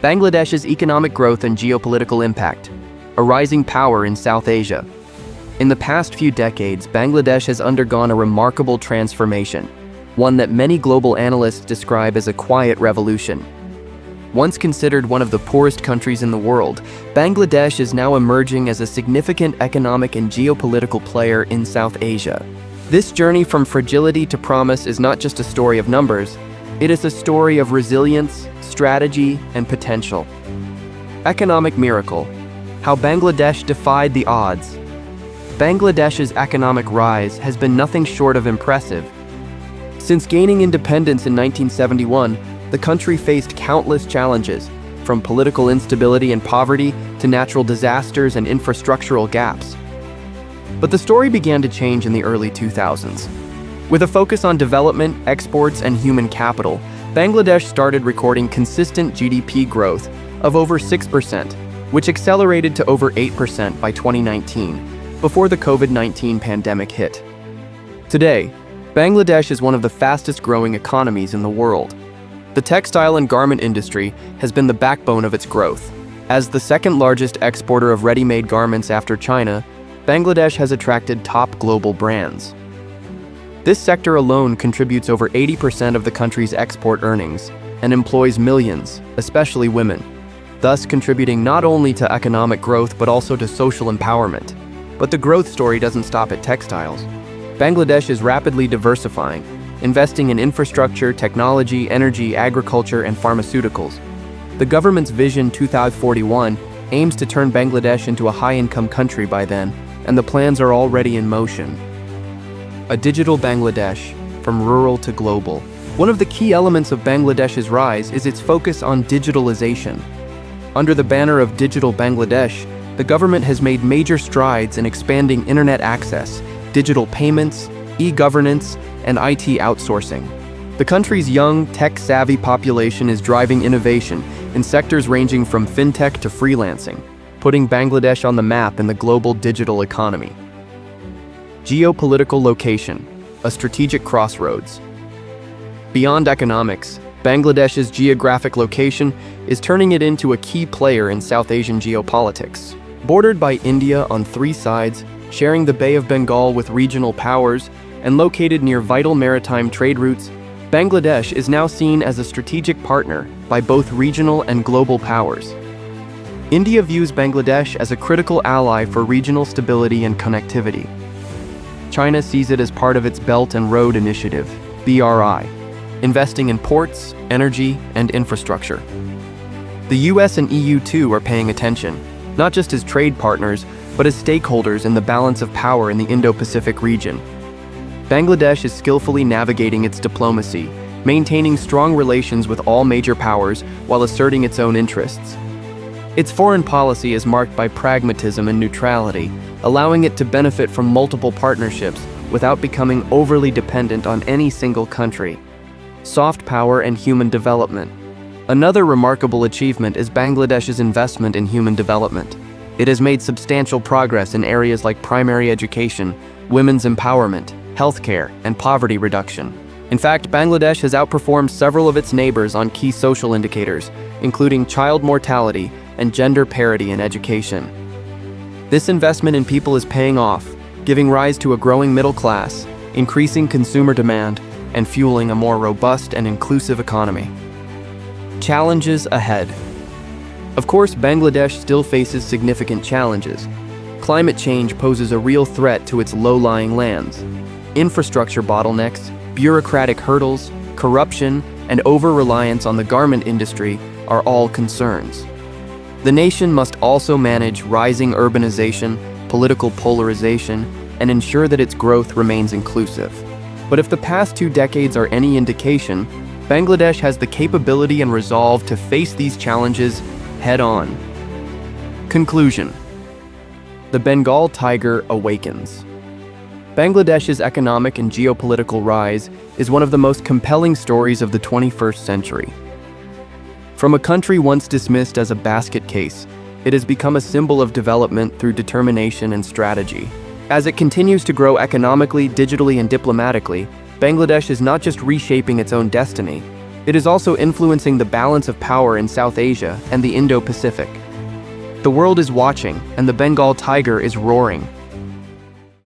Bangladesh's economic growth and geopolitical impact. A rising power in South Asia. In the past few decades, Bangladesh has undergone a remarkable transformation, one that many global analysts describe as a quiet revolution. Once considered one of the poorest countries in the world, Bangladesh is now emerging as a significant economic and geopolitical player in South Asia. This journey from fragility to promise is not just a story of numbers, it is a story of resilience, strategy, and potential. Economic miracle. How Bangladesh defied the odds. Bangladesh's economic rise has been nothing short of impressive. Since gaining independence in 1971, the country faced countless challenges, from political instability and poverty to natural disasters and infrastructural gaps. But the story began to change in the early 2000s. With a focus on development, exports, and human capital, Bangladesh started recording consistent GDP growth of over 6%, which accelerated to over 8% by 2019, before the COVID-19 pandemic hit. Today, Bangladesh is one of the fastest-growing economies in the world. The textile and garment industry has been the backbone of its growth. As the second-largest exporter of ready-made garments after China, Bangladesh has attracted top global brands. This sector alone contributes over 80% of the country's export earnings and employs millions, especially women, thus contributing not only to economic growth but also to social empowerment. But the growth story doesn't stop at textiles. Bangladesh is rapidly diversifying, investing in infrastructure, technology, energy, agriculture, and pharmaceuticals. The government's Vision 2041 aims to turn Bangladesh into a high-income country by then, and the plans are already in motion. A digital Bangladesh, from rural to global. One of the key elements of Bangladesh's rise is its focus on digitalization. Under the banner of Digital Bangladesh, the government has made major strides in expanding internet access, digital payments, e-governance, and IT outsourcing. The country's young, tech-savvy population is driving innovation in sectors ranging from fintech to freelancing, putting Bangladesh on the map in the global digital economy. Geopolitical location, a strategic crossroads. Beyond economics, Bangladesh's geographic location is turning it into a key player in South Asian geopolitics. Bordered by India on three sides, sharing the Bay of Bengal with regional powers, and located near vital maritime trade routes, Bangladesh is now seen as a strategic partner by both regional and global powers. India views Bangladesh as a critical ally for regional stability and connectivity. China sees it as part of its Belt and Road Initiative, BRI, investing in ports, energy, and infrastructure. The US and EU too are paying attention, not just as trade partners, but as stakeholders in the balance of power in the Indo-Pacific region. Bangladesh is skillfully navigating its diplomacy, maintaining strong relations with all major powers while asserting its own interests. Its foreign policy is marked by pragmatism and neutrality, allowing it to benefit from multiple partnerships without becoming overly dependent on any single country. Soft power and human development. Another remarkable achievement is Bangladesh's investment in human development. It has made substantial progress in areas like primary education, women's empowerment, healthcare, and poverty reduction. In fact, Bangladesh has outperformed several of its neighbors on key social indicators, including child mortality and gender parity in education. This investment in people is paying off, giving rise to a growing middle class, increasing consumer demand, and fueling a more robust and inclusive economy. Challenges ahead. Of course, Bangladesh still faces significant challenges. Climate change poses a real threat to its low-lying lands. Infrastructure bottlenecks, bureaucratic hurdles, corruption, and over-reliance on the garment industry are all concerns. The nation must also manage rising urbanization, political polarization, and ensure that its growth remains inclusive. But if the past 2 decades are any indication, Bangladesh has the capability and resolve to face these challenges head-on. Conclusion. The Bengal tiger awakens. Bangladesh's economic and geopolitical rise is one of the most compelling stories of the 21st century. From a country once dismissed as a basket case, it has become a symbol of development through determination and strategy. As it continues to grow economically, digitally, and diplomatically, Bangladesh is not just reshaping its own destiny, It is also influencing the balance of power in South Asia and the Indo-Pacific. The world is watching, and the Bengal tiger is roaring.